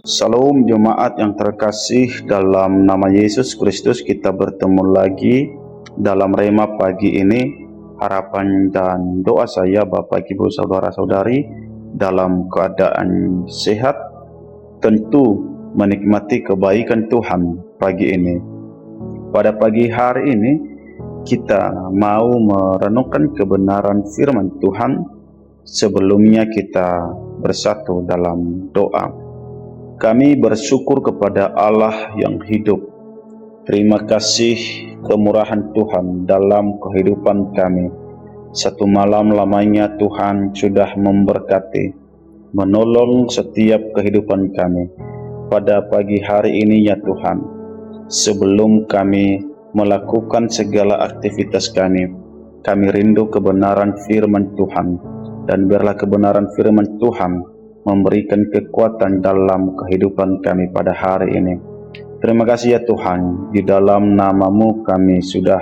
Salam jemaat yang terkasih, dalam nama Yesus Kristus kita bertemu lagi dalam Rema pagi ini. Harapan dan doa saya Bapak Ibu Saudara-saudari dalam keadaan sehat, tentu menikmati kebaikan Tuhan pagi ini. Pada pagi hari ini kita mau merenungkan kebenaran firman Tuhan. Sebelumnya kita bersatu dalam doa. Kami bersyukur kepada Allah yang hidup. Terima kasih kemurahan Tuhan dalam kehidupan kami. Satu malam lamanya Tuhan sudah memberkati, menolong setiap kehidupan kami. Pada pagi hari ini ya Tuhan, sebelum kami melakukan segala aktivitas kami rindu kebenaran firman Tuhan. Dan biarlah kebenaran firman Tuhan memberikan kekuatan dalam kehidupan kami pada hari ini. Terima kasih ya Tuhan, di dalam nama-Mu kami sudah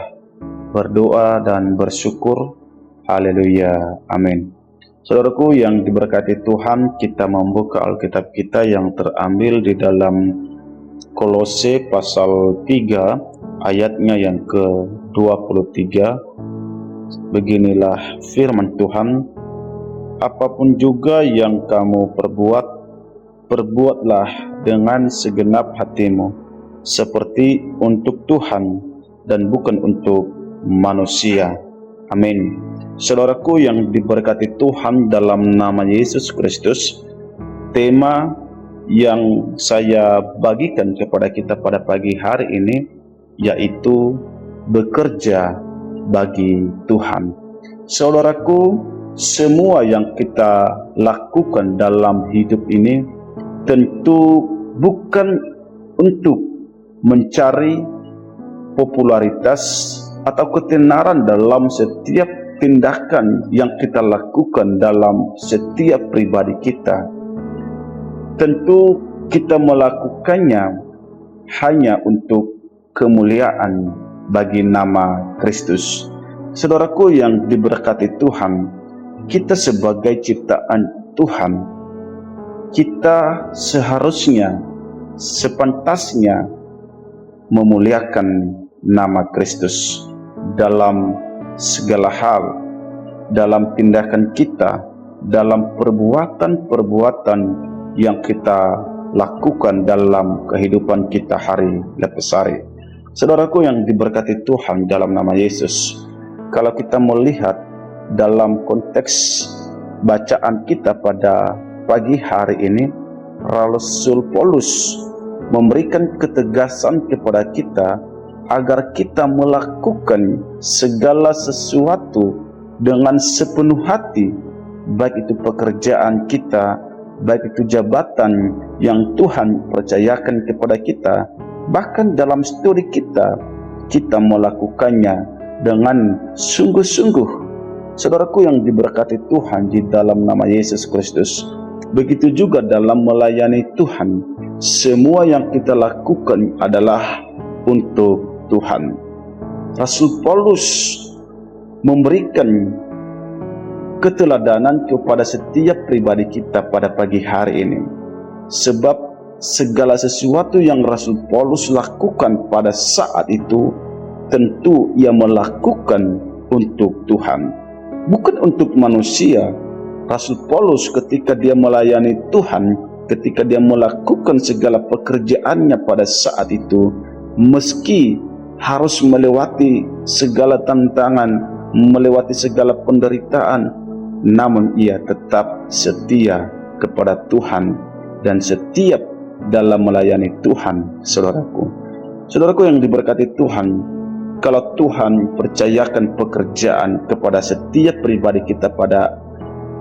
berdoa dan bersyukur. Haleluya, amin. Saudaraku yang diberkati Tuhan, kita membuka Alkitab kita yang terambil di dalam Kolose pasal 3 ayatnya yang ke-23. Beginilah firman Tuhan. Apapun juga yang kamu perbuat, perbuatlah dengan segenap hatimu, seperti untuk Tuhan dan bukan untuk manusia. Amin. Saudaraku yang diberkati Tuhan, dalam nama Yesus Kristus, tema yang saya bagikan kepada kita pada pagi hari ini yaitu bekerja bagi Tuhan. Saudaraku, semua yang kita lakukan dalam hidup ini tentu bukan untuk mencari popularitas atau ketenaran dalam setiap tindakan yang kita lakukan dalam setiap pribadi kita. Tentu kita melakukannya hanya untuk kemuliaan bagi nama Kristus. Saudaraku yang diberkati Tuhan, kita sebagai ciptaan Tuhan, kita seharusnya, sepantasnya memuliakan nama Kristus dalam segala hal, dalam tindakan kita, dalam perbuatan-perbuatan yang kita lakukan dalam kehidupan kita hari lepas hari. Saudaraku yang diberkati Tuhan, dalam nama Yesus, kalau kita melihat dalam konteks bacaan kita pada pagi hari ini, Rasul Paulus memberikan ketegasan kepada kita agar kita melakukan segala sesuatu dengan sepenuh hati, baik itu pekerjaan kita, baik itu jabatan yang Tuhan percayakan kepada kita, bahkan dalam studi kita melakukannya dengan sungguh-sungguh. Saudaraku yang diberkati Tuhan, di dalam nama Yesus Kristus, begitu juga dalam melayani Tuhan, semua yang kita lakukan adalah untuk Tuhan. Rasul Paulus memberikan keteladanan kepada setiap pribadi kita pada pagi hari ini, sebab segala sesuatu yang Rasul Paulus lakukan pada saat itu tentu ia melakukan untuk Tuhan, bukan untuk manusia. Rasul Paulus ketika dia melayani Tuhan, ketika dia melakukan segala pekerjaannya pada saat itu, meski harus melewati segala tantangan, melewati segala penderitaan, namun ia tetap setia kepada Tuhan dan setiap dalam melayani Tuhan. Saudaraku yang diberkati Tuhan, kalau Tuhan percayakan pekerjaan kepada setiap pribadi kita pada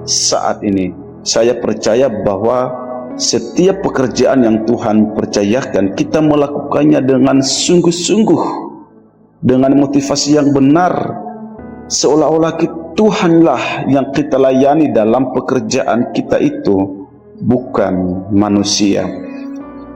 saat ini, saya percaya bahwa setiap pekerjaan yang Tuhan percayakan, kita melakukannya dengan sungguh-sungguh, dengan motivasi yang benar, seolah-olah Tuhanlah yang kita layani dalam pekerjaan kita itu, bukan manusia.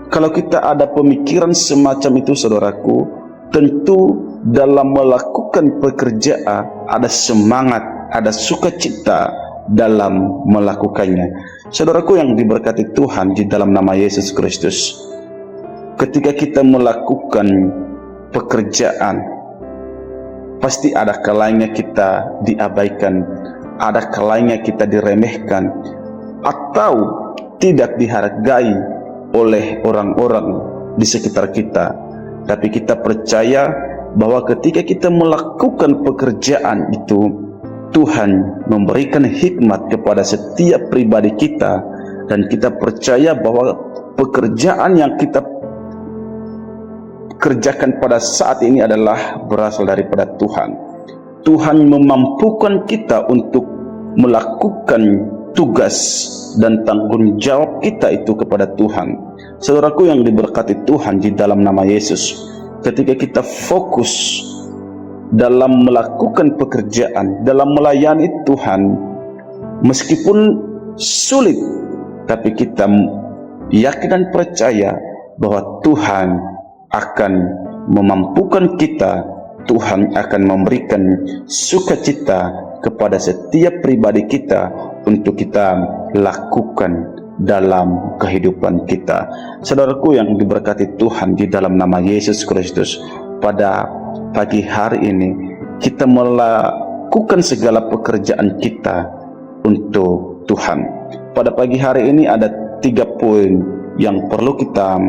Kalau kita ada pemikiran semacam itu, saudaraku, tentu dalam melakukan pekerjaan ada semangat, ada sukacita, dalam melakukannya. Saudaraku yang diberkati Tuhan di dalam nama Yesus Kristus, ketika kita melakukan pekerjaan, pasti ada kalanya kita diabaikan, ada kalanya kita diremehkan, atau tidak dihargai oleh orang-orang di sekitar kita. Tapi kita percaya bahwa ketika kita melakukan pekerjaan itu, Tuhan memberikan hikmat kepada setiap pribadi kita, dan kita percaya bahwa pekerjaan yang kita kerjakan pada saat ini adalah berasal daripada Tuhan. Tuhan memampukan kita untuk melakukan tugas dan tanggung jawab kita itu kepada Tuhan. Saudaraku yang diberkati Tuhan di dalam nama Yesus, ketika kita fokus dalam melakukan pekerjaan, dalam melayani Tuhan, meskipun sulit, tapi kita yakin dan percaya bahwa Tuhan akan memampukan kita. Tuhan akan memberikan sukacita kepada setiap pribadi kita untuk kita lakukan dalam kehidupan kita. Saudaraku yang diberkati Tuhan di dalam nama Yesus Kristus, pada pagi hari ini kita melakukan segala pekerjaan kita untuk Tuhan. Pada pagi hari ini ada 3 poin yang perlu kita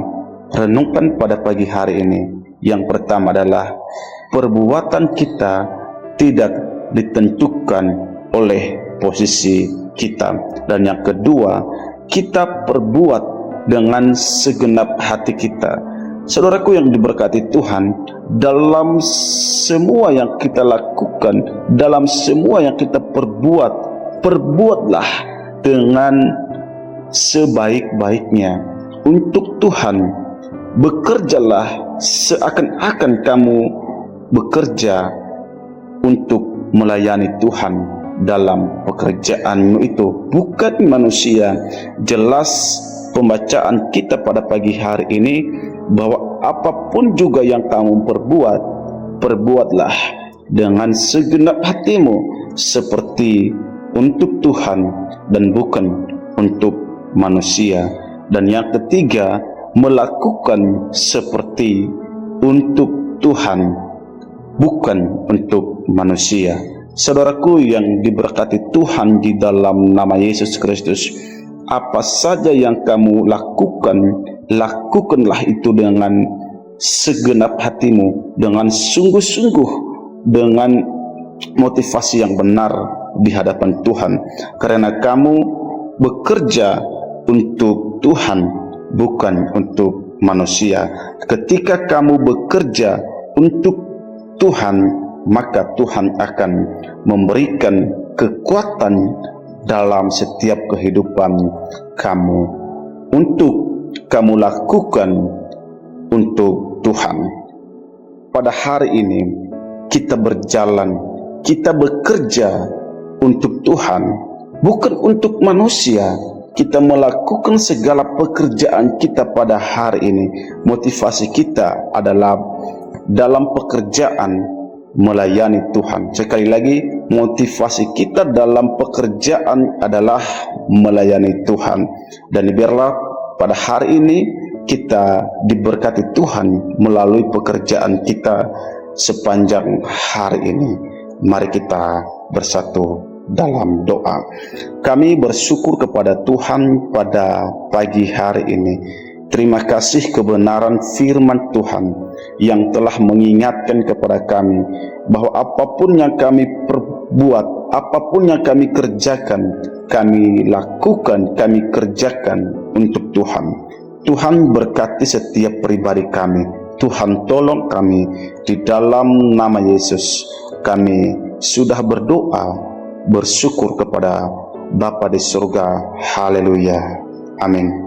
renungkan pada pagi hari ini. Yang pertama adalah perbuatan kita tidak ditentukan oleh posisi kita, dan yang kedua, kita perbuat dengan segenap hati kita. Saudaraku yang diberkati Tuhan, dalam semua yang kita lakukan, dalam semua yang kita perbuat, perbuatlah dengan sebaik-baiknya untuk Tuhan. Bekerjalah seakan-akan kamu bekerja untuk melayani Tuhan dalam pekerjaanmu itu, bukan manusia. Jelas pembacaan kita pada pagi hari ini bahwa apapun juga yang kamu perbuat, perbuatlah dengan segenap hatimu seperti untuk Tuhan dan bukan untuk manusia. Dan yang ketiga, melakukan seperti untuk Tuhan, bukan untuk manusia. Saudaraku yang diberkati Tuhan di dalam nama Yesus Kristus, apa saja yang kamu lakukan, lakukanlah itu dengan segenap hatimu, dengan sungguh-sungguh, dengan motivasi yang benar di hadapan Tuhan, karena kamu bekerja untuk Tuhan, bukan untuk manusia. Ketika kamu bekerja untuk Tuhan, maka Tuhan akan memberikan kekuatan dalam setiap kehidupan kamu untuk kamu lakukan untuk Tuhan. Pada hari ini kita berjalan, kita bekerja untuk Tuhan, bukan untuk manusia. Kita melakukan segala pekerjaan kita pada hari ini. Motivasi kita adalah dalam pekerjaan melayani Tuhan. Sekali lagi, motivasi kita dalam pekerjaan adalah melayani Tuhan. Dan biarlah pada hari ini kita diberkati Tuhan melalui pekerjaan kita sepanjang hari ini. Mari kita bersatu dalam doa. Kami bersyukur kepada Tuhan pada pagi hari ini. Terima kasih kebenaran firman Tuhan yang telah mengingatkan kepada kami bahwa apapun yang kami perbuat, apapun yang kami kerjakan, kami lakukan, kami kerjakan untuk Tuhan. Tuhan berkati setiap pribadi kami. Tuhan tolong kami di dalam nama Yesus. Kami sudah berdoa, bersyukur kepada Bapa di surga. Haleluya. Amin.